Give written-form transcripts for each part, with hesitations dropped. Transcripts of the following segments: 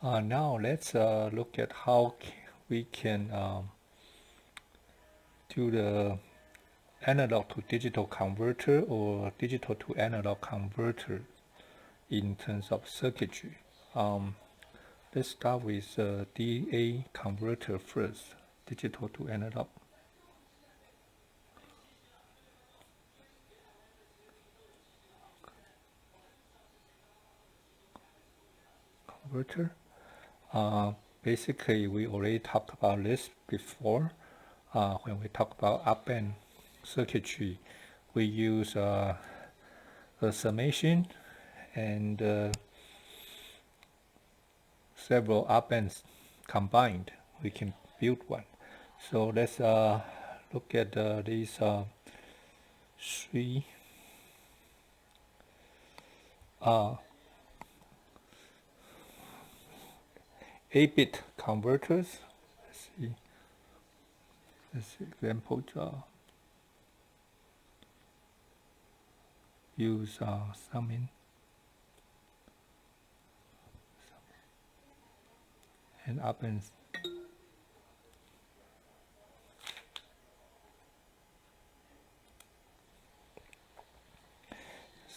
Now let's look at how we can do the analog to digital converter or digital to analog converter in terms of circuitry. Um, let's start with DA converter first, digital to analog converter. Basically, we already talked about this before. When we talk about op-amp circuitry, we use a summation and several op-amps combined. We can build one. So let's look at these three uh, 8-bit converters. Let's see. This example use summing and op-amps.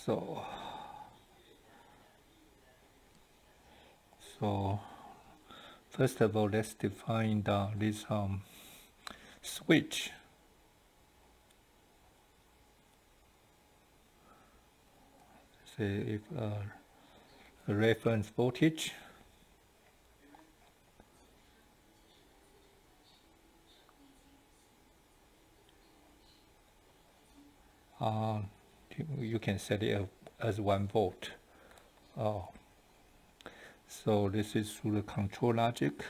So first of all, let's define this switch. Say if a reference voltage you can set it as 1 volt. So this is through the control logic.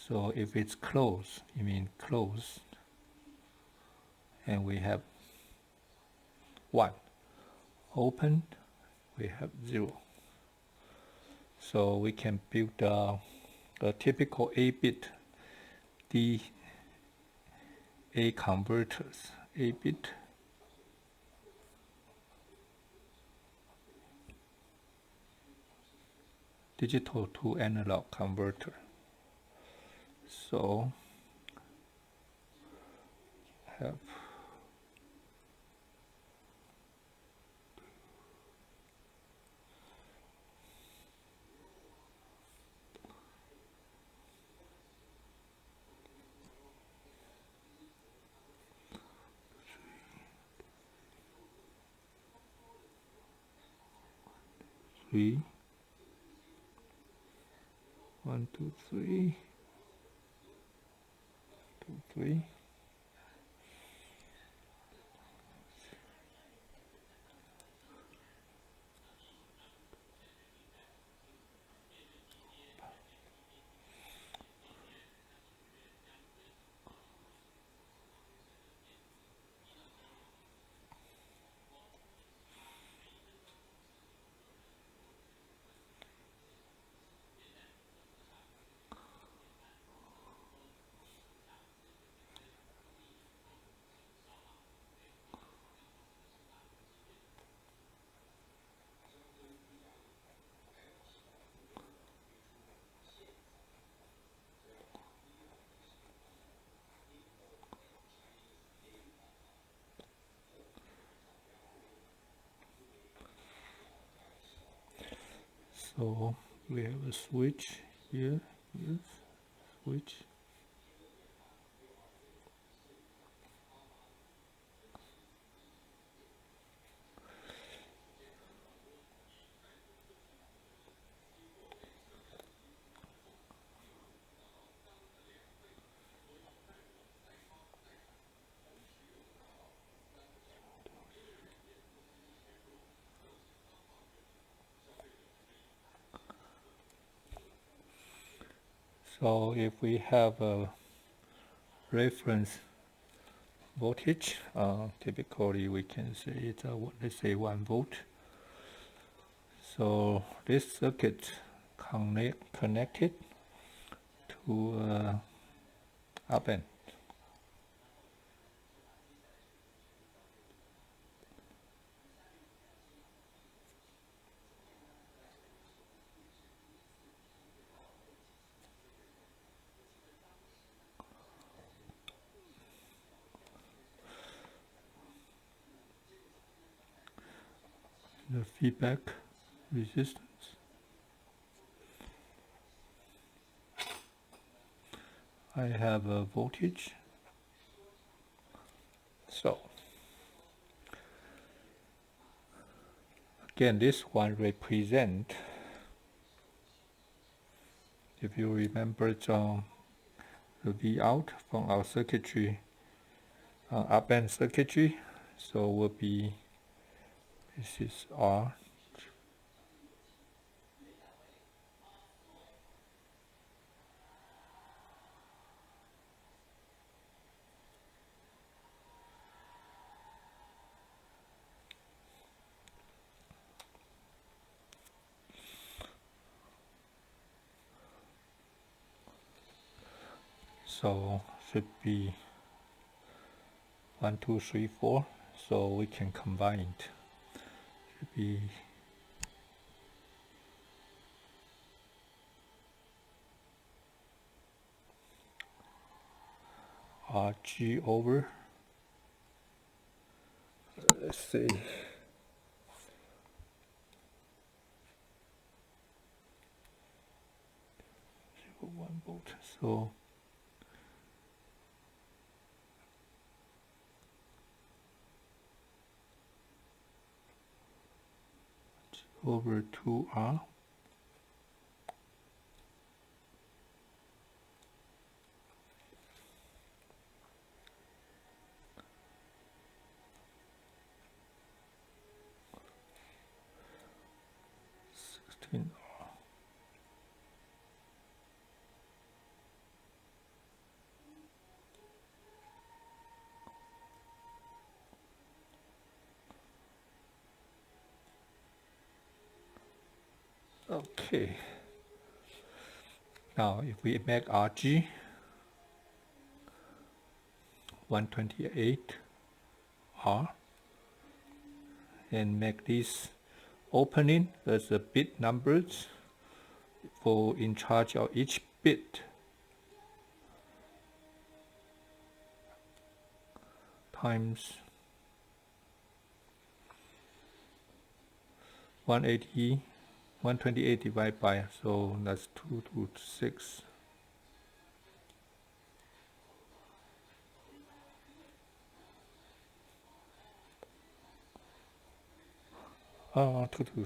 So if it's closed, you mean closed, and we have 1. Open, we have 0. So we can build a typical 8-bit DA converters, 8-bit digital to analog converter. So have three, 1, 2, 3, 2, 3. So we have a switch here, yes, switch. So if we have a reference voltage, typically we can say it's let's say 1 volt. So this circuit connected to op-amp. the feedback resistance. I have a voltage. So again, this one represent, if you remember the V out from our circuitry, up-band circuitry, so will be, this is R. So should be 1, 2, 3, 4. So we can combine it. Should be RG over, let's say, 1 volt. So over 2R. Okay. Now if we make RG 128 R and make this opening as a bit numbers for in charge of each bit times 128 divided by, so that's 2 to 6. 2 to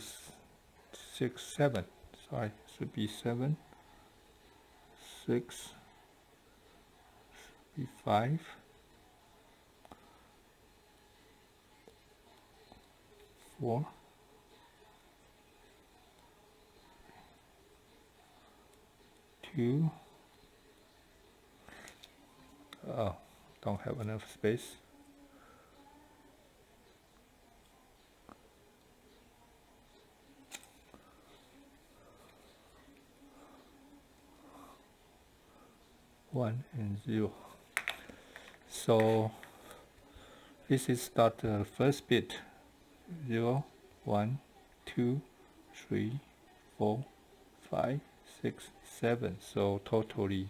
6, 7. Sorry, should be 7. 6. Should be 5. 4. 2. Oh, don't have enough space. 1 and 0. So this is start the first bit. 0, 1, 2, 3, 4, 5, 6, 7. So totally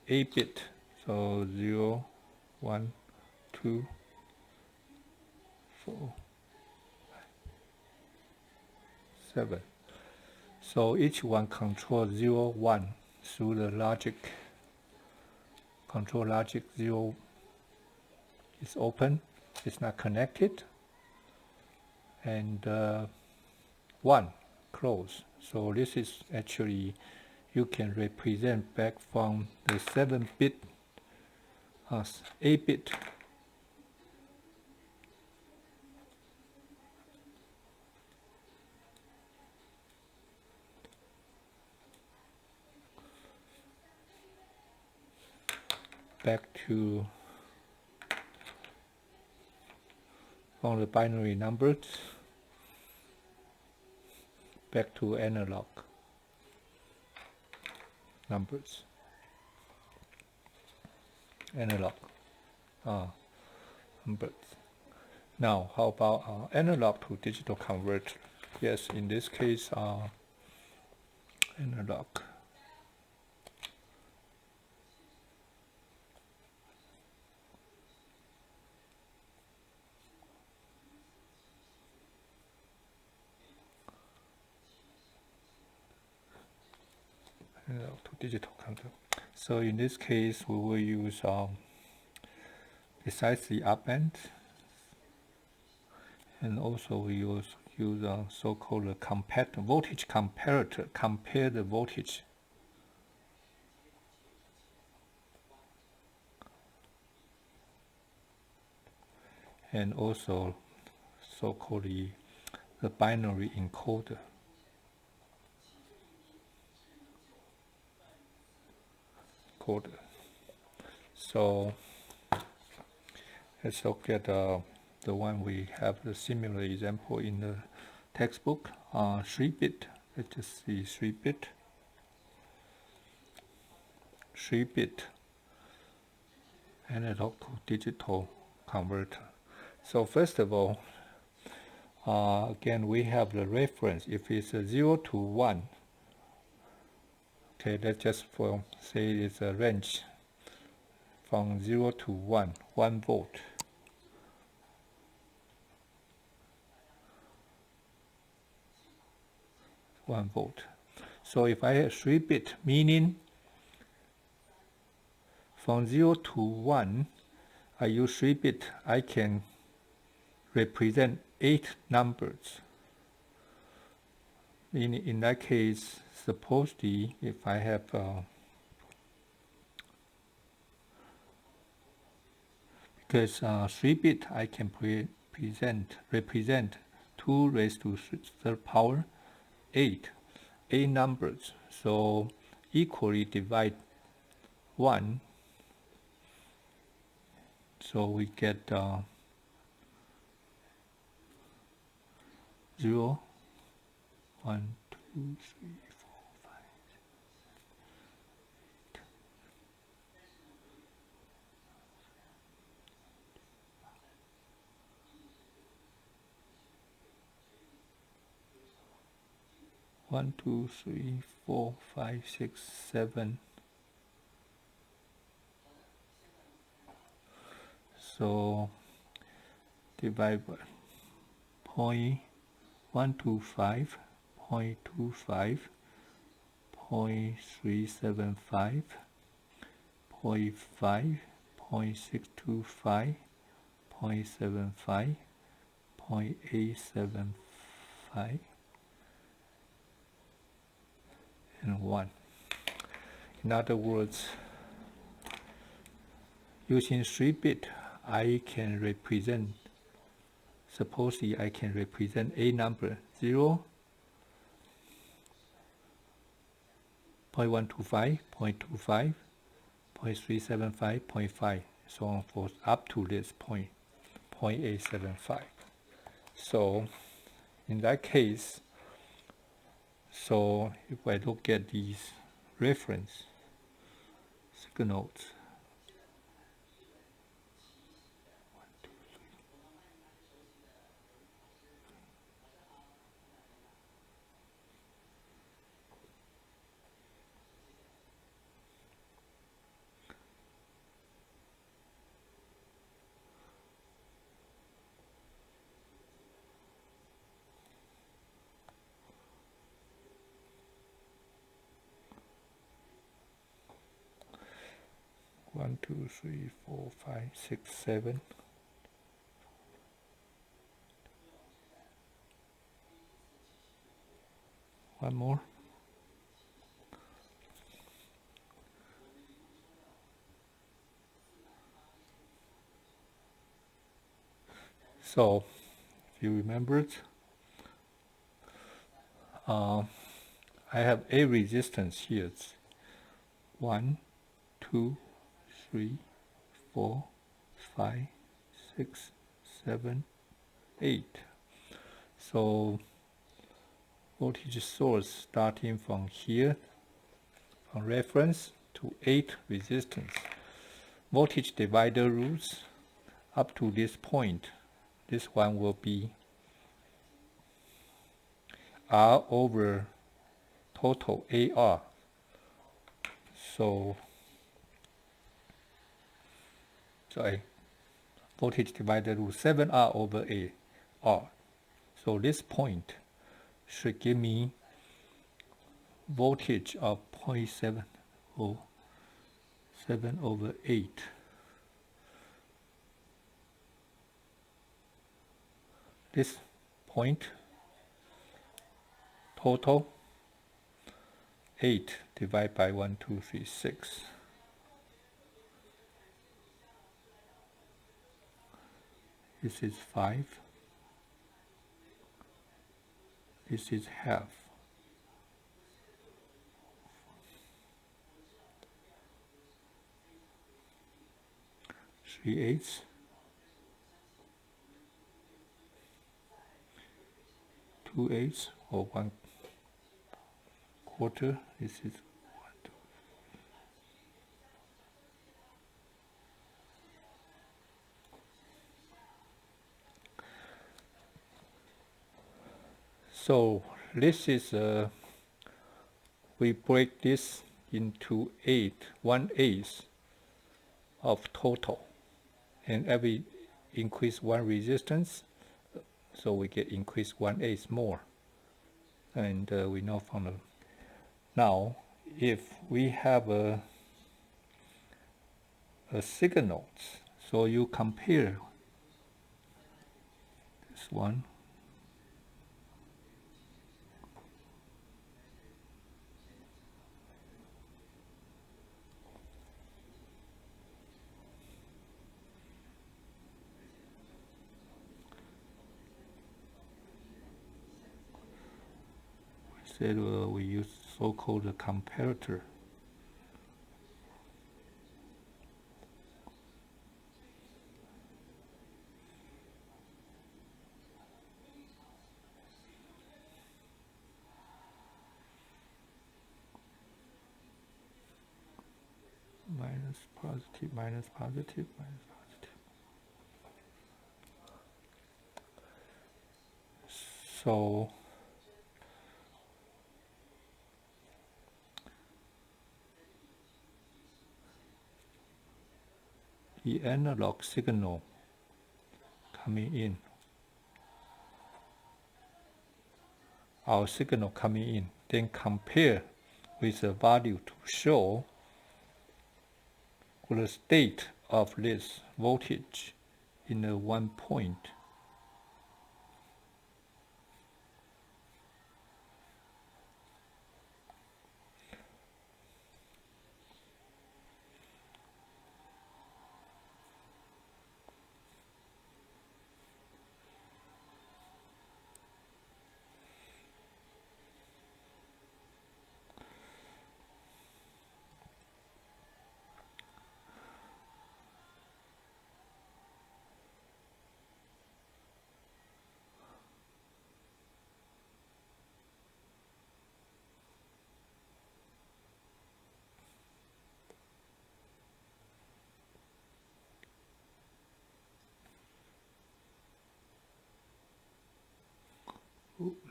8 bit. So 0, 1, 2, 4, 7. So each one control 0, 1 through the logic. Control logic 0 is open, it's not connected, and 1 close. So this is actually, you can represent back from the 7-bit as 8-bit. Back to from the binary numbers back to analog numbers. Analog numbers. Now, how about analog to digital converter? Yes, in this case, analog. analog to digital converter. So in this case, we will use besides the op amp, and also we also use a so-called voltage comparator, compare the voltage. And also so-called the binary encoder. So let's look at the one we have the similar example in the textbook. 3-bit. Let's just see 3-bit. 3-bit analog to digital converter. So first of all, again we have the reference. If it's a 0 to 1, okay, let's just say it's a range from 0 to 1 volt. So if I have 3-bit, meaning from 0 to 1, I use 3-bit, I can represent 8 numbers. In that case, supposedly, if I have because 3-bit, I can represent 2 raised to third power 8 numbers. So equally divide 1. So we get 0, 1, 2, 3, 4, 5, 6, 1, 2, 3, 4, 5, 6, 7. So divide by 0.125, 0.25, 0.375, 0.5, 0.625, 0.75, 0.875, and 1. In other words, using 3-bit, I can represent, supposedly I can represent a number 0, 0.125, 0.25, 0.375, 0.5, so on forth up to this point, 0.875. So in that case, so if I look at these reference signals, 1, 2, 3, 4, 5, 6, 7. One more. So, if you remember it, I have a resistance here. It's 1, 2, 3, 4, 5, 6, 7, 8. So voltage source starting from here, from reference to 8 resistance. Voltage divider rules up to this point. This one will be R over total AR. So voltage divider rule 7R over AR. So this point should give me voltage of 0.7 or 7/8. This point total 8 divided by 1, 2, 3, 6. This is 5. This is half. 3/8. 2/8 or 1/4. This is 1, 2. So this is we break this into 1/8 of total, and every increase one resistance, so we get increase 1/8 more. And we know from the now, if we have a signal, so you compare this one. Said we use so-called comparator. Minus positive, minus positive, minus positive. So the analog signal coming in, our signal coming in, then compare with the value to show the state of this voltage in the 1 point.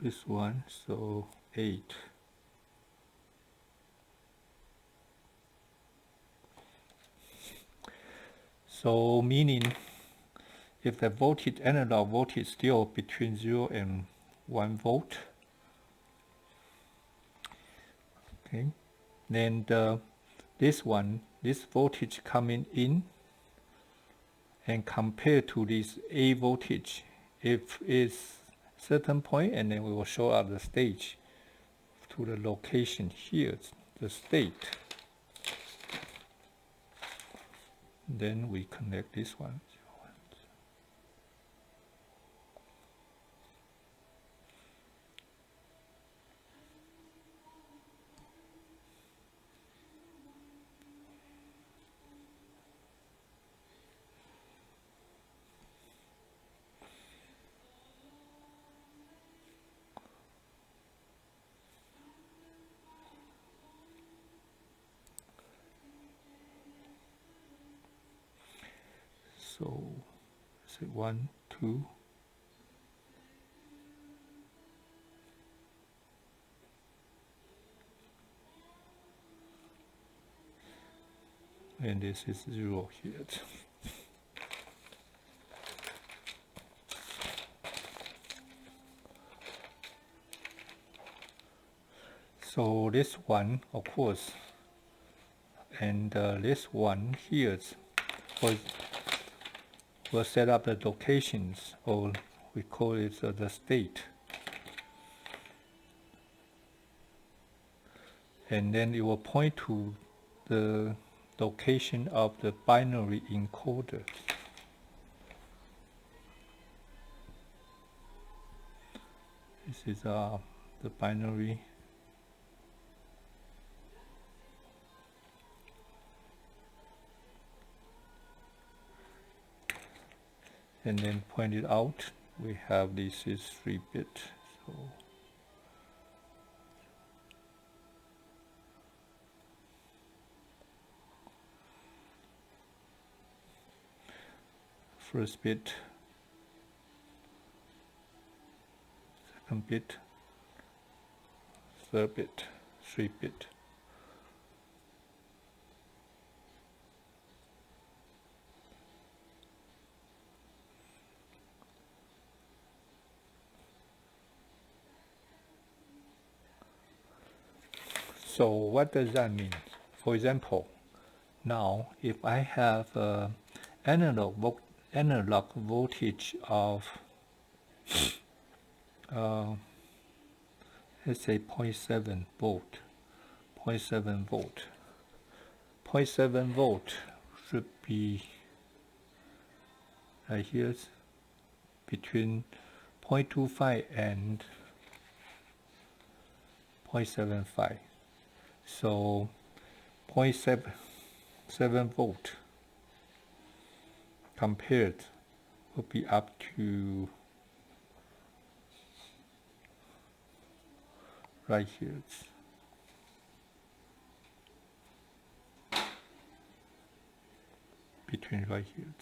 This one, so 8. So meaning if the voltage, analog voltage is still between 0 and 1 volt, okay, then this voltage coming in and compared to this A voltage, if it's certain point, and then we will show up the stage to the location here, the state. Then we connect this one. So, say 1, 2. And this is 0 here. So this one, of course, and this one here will set up the locations, or we call it the state. And then it will point to the location of the binary encoder. This is the binary. And then pointed out, we have this is 3-bit. So first bit, second bit, third bit, 3-bit. So what does that mean? For example, now if I have analog voltage of let's say 0.7 volt, 0.7 volt. 0.7 volt should be right here between 0.25 and 0.75. So 0.7 volt compared will be up to right here. Between right here.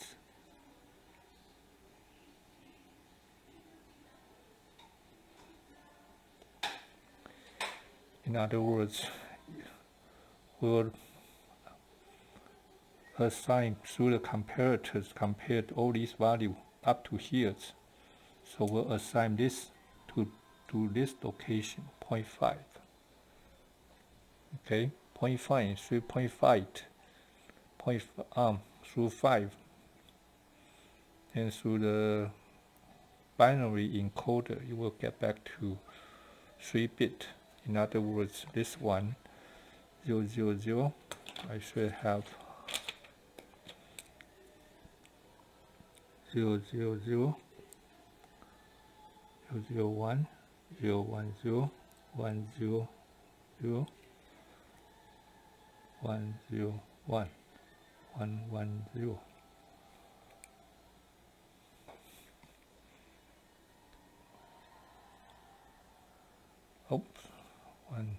In other words, we'll assign through the comparators, compared all these values up to here. So we'll assign this to this location, 0.5. Okay, 0.5 and 3.5, through 5, and through the binary encoder, you will get back to 3-bit. In other words, this one, 0, 0, 0, I should have 0, 0, 0, 0, 0, 1, 0, 1, 0, 1, 0, 0, 1, 0, 1, 1, 1, 0. Oops, 1.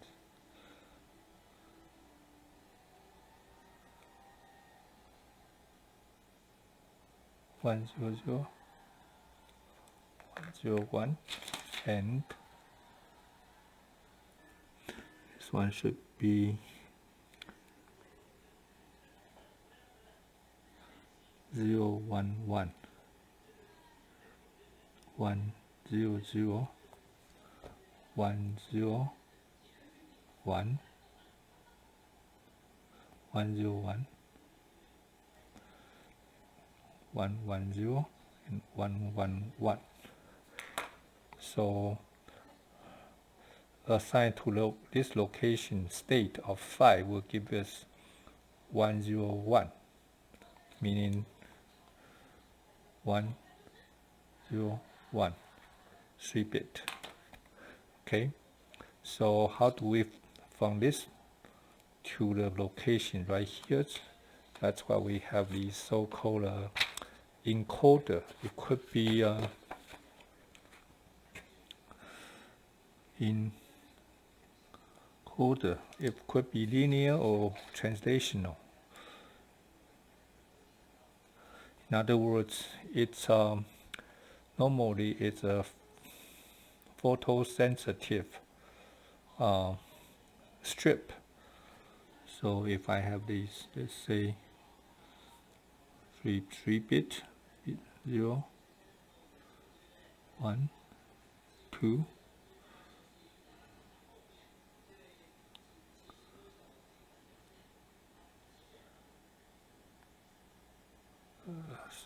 1, 0, 0, 1, 0, 1, and this one should be 0, 1, 1, 1, 0, 0, 1, 0, 1, 1, 0, 1, 1, 1, 0, and 1, 1, 1. So assigned to this location state of 5 will give us 1, 0, 1, meaning 1, 0, 1, 3-bit. Okay, so how do we from this to the location right here? That's why we have the so-called encoder. It could be encoder. It could be linear or translational. In other words, it's normally it's a photosensitive strip. So if I have this, let's say 3-bit, 0, 1, 2,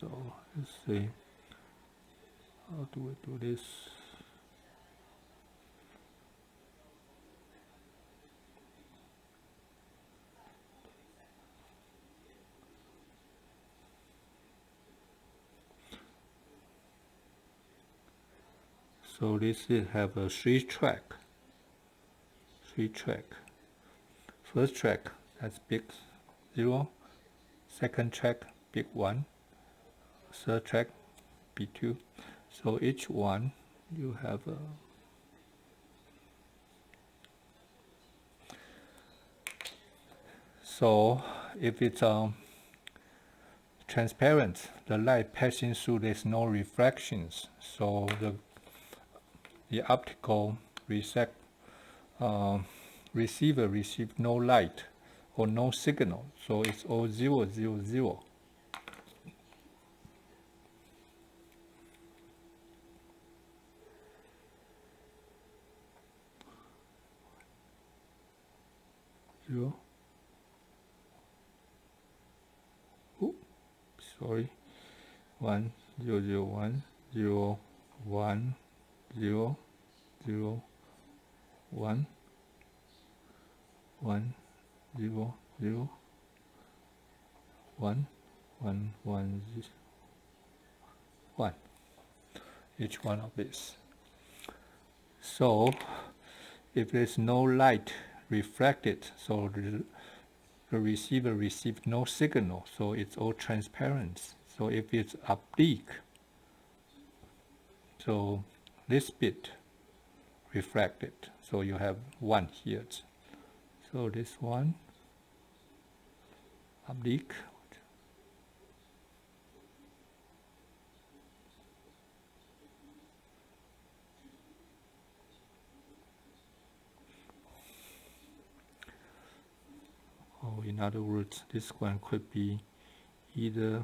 So let's see, how do we do this? So this is have a three track. First track has big 0, second track big 1, third track big 2. So each one you have a so if it's transparent, the light passing through, there's no reflections, so the optical receiver receives no light or no signal, so it's all 0, 0, 0. Zero. Ooh, sorry. 1, 0, 0, 1, 0, 1, 0, 0, 1, 1, 0, 0, 1, 1, 1, 1. Each one of these. So if there's no light reflected, so the receiver receives no signal, so it's all transparent. So if it's oblique, so this bit reflected, so you have 1 here. So this one oblique, or in other words, this one could be either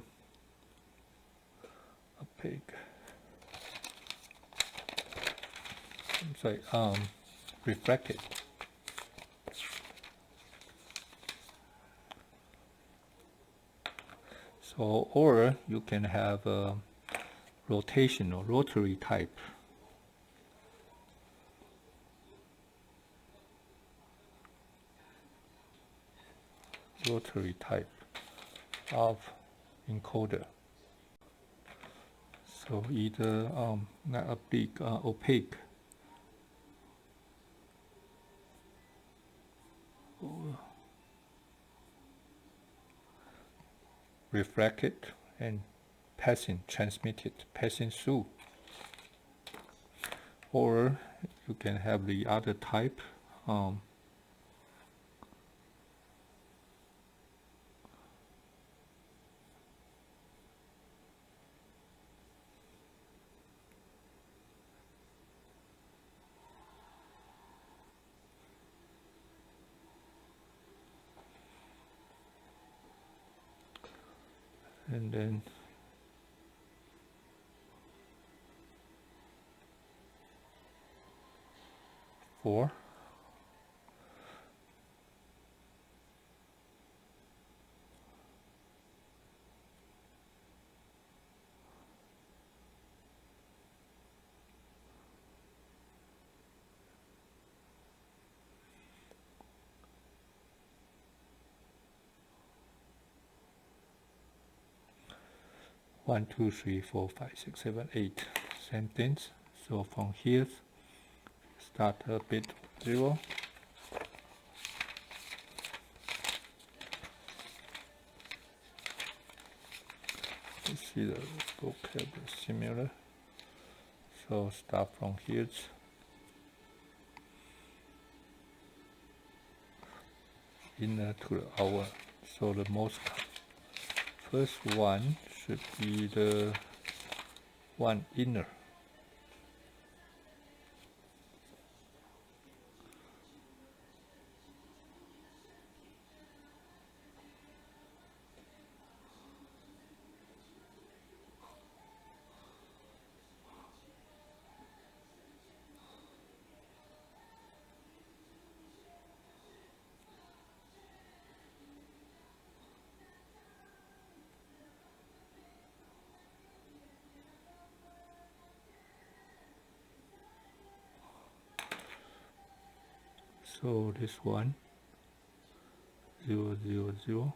opaque, sorry, reflected. So, or you can have a rotational, rotary type. Rotary type of encoder. So either not oblique, opaque, or reflected and transmitted, passing through. Or you can have the other type, and then four. One, two, three, four, five, six, seven, 8. Same things. So from here, start a bit 0. You see the vocab is similar. So start from here. Inner to the outer. So the first one should be the one inner. So this one 0, 0, 0.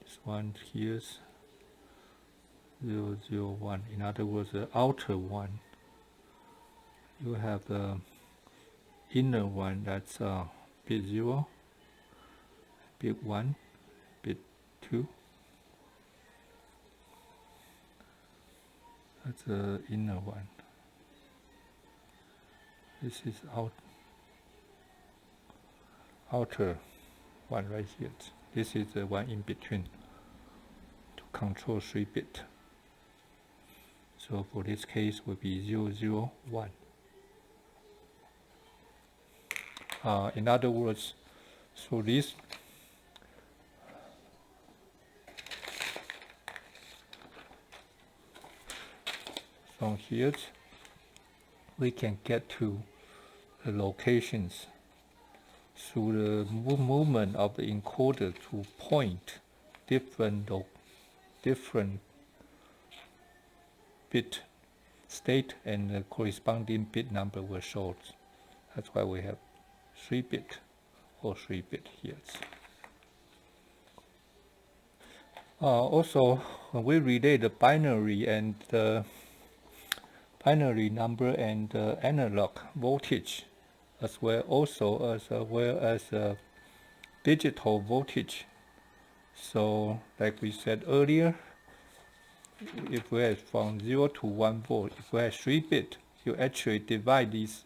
This one here's 0, 0, 1. In other words, the outer one. You have the inner one, that's bit 0, bit 1, bit 2. That's the inner one. This is outer one right here. This is the one in between to control 3 bit. So for this case will be 0, 0, 1. In other words, so this from here we can get to the locations through the movement of the encoder to point different bit state, and the corresponding bit number will show. That's why we have 3 bit or 3 bit here. Also, when we relate the binary and the binary number and analog voltage, as well as digital voltage. So, like we said earlier, if we have from 0 to 1 volt, if we have 3 bit, you actually divide these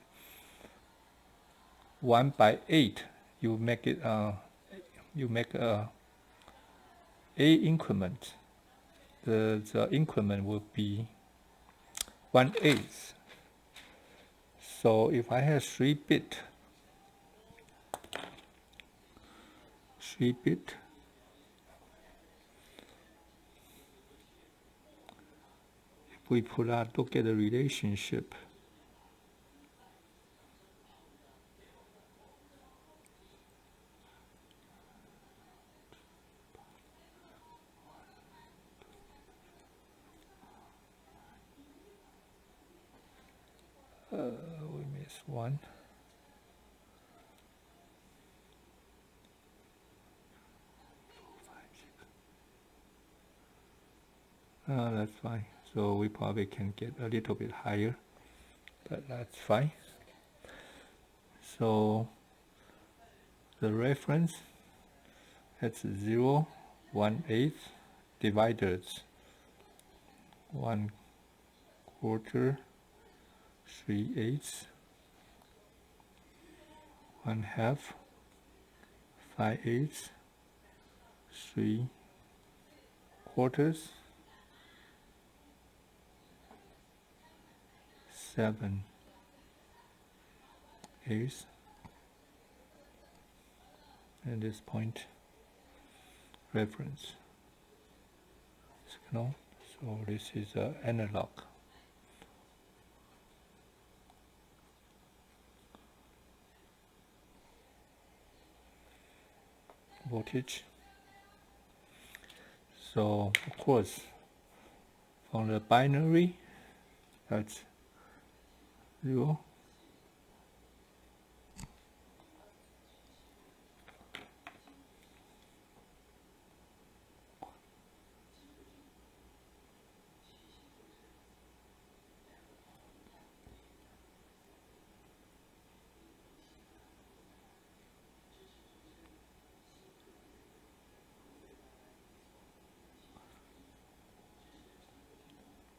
1 by 8. You make it a increment. The increment will be 1/8. So if I have 3 bit, if we look at the relationship, we miss 1. That's fine. So we probably can get a little bit higher, but that's fine. So the reference, that's 0, 1/8 divided 1/4, 3/8, 1/2, 5/8, 3/4, 7/8, and this point reference signal. So this is analog voltage. So of course, from the binary, that's 0.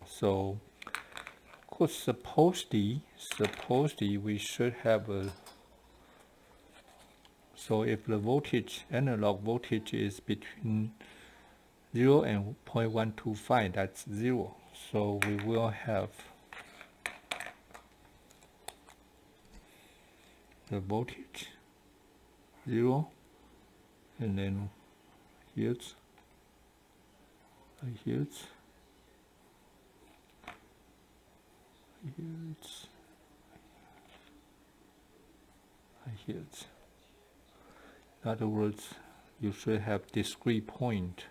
So, of course, supposedly we should have a. So if the voltage, analog voltage, is between 0 and 0.125, that's 0. So we will have the voltage 0, and then here's in other words, you should have discrete point.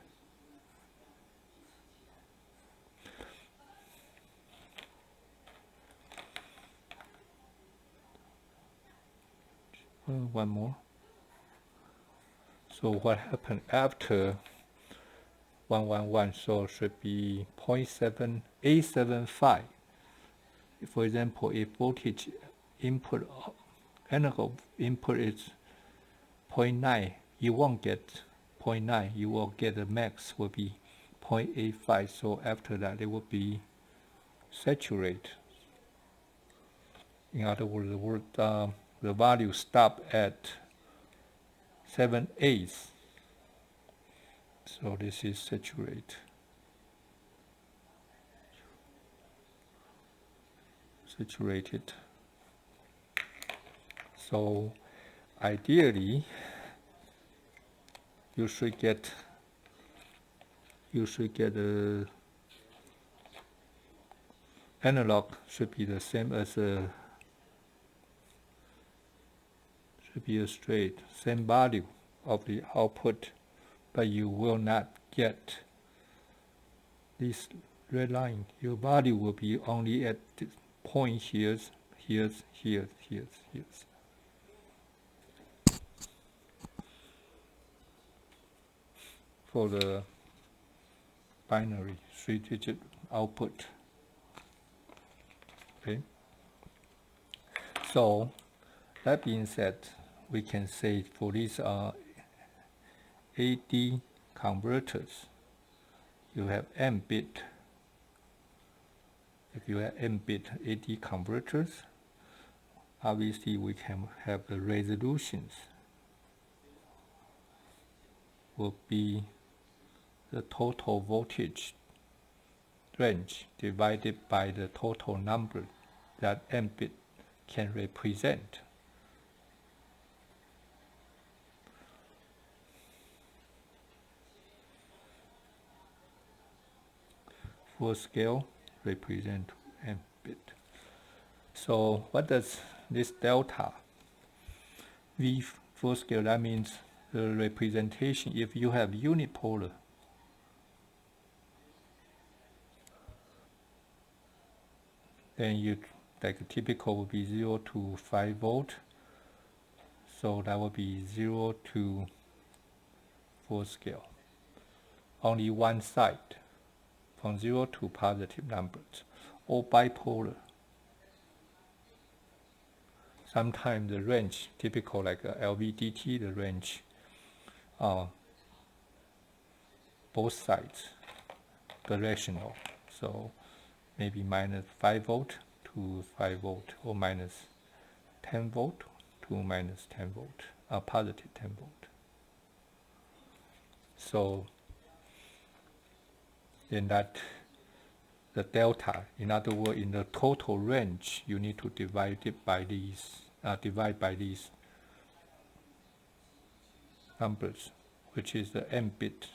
one more. So what happened after 111? So should be 0.7875. For example, if voltage input, analog input is 0.9, you won't get 0.9. You will get the max will be 0.85. So after that, it will be saturated. In other words, the value stop at 7/8. So this is saturated. So ideally, you should get the analog should be the same as should be a straight same value of the output, but you will not get this red line. Your value will be only at the point here. For the binary 3-digit output. Okay. So that being said, we can say for these AD converters, you have n bit. If you have n bit AD converters, obviously we can have the resolutions will be the total voltage range divided by the total number that n bit can represent. Full scale represent n bit. So what does this delta V full scale? That means the representation. If you have unipolar, then you like typical would be 0 to 5 volt. So that would be 0 to full scale. Only one side, from 0 to positive numbers, or bipolar. Sometimes the range, typical like a LVDT, the range, both sides, directional. So maybe minus 5 volt to 5 volt, or minus 10 volt to minus 10 volt, positive 10 volt. So then that the delta, in other words, in the total range, you need to divide it by these, divide by these numbers, which is the n bit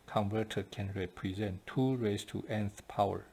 converter can represent 2 raised to nth power.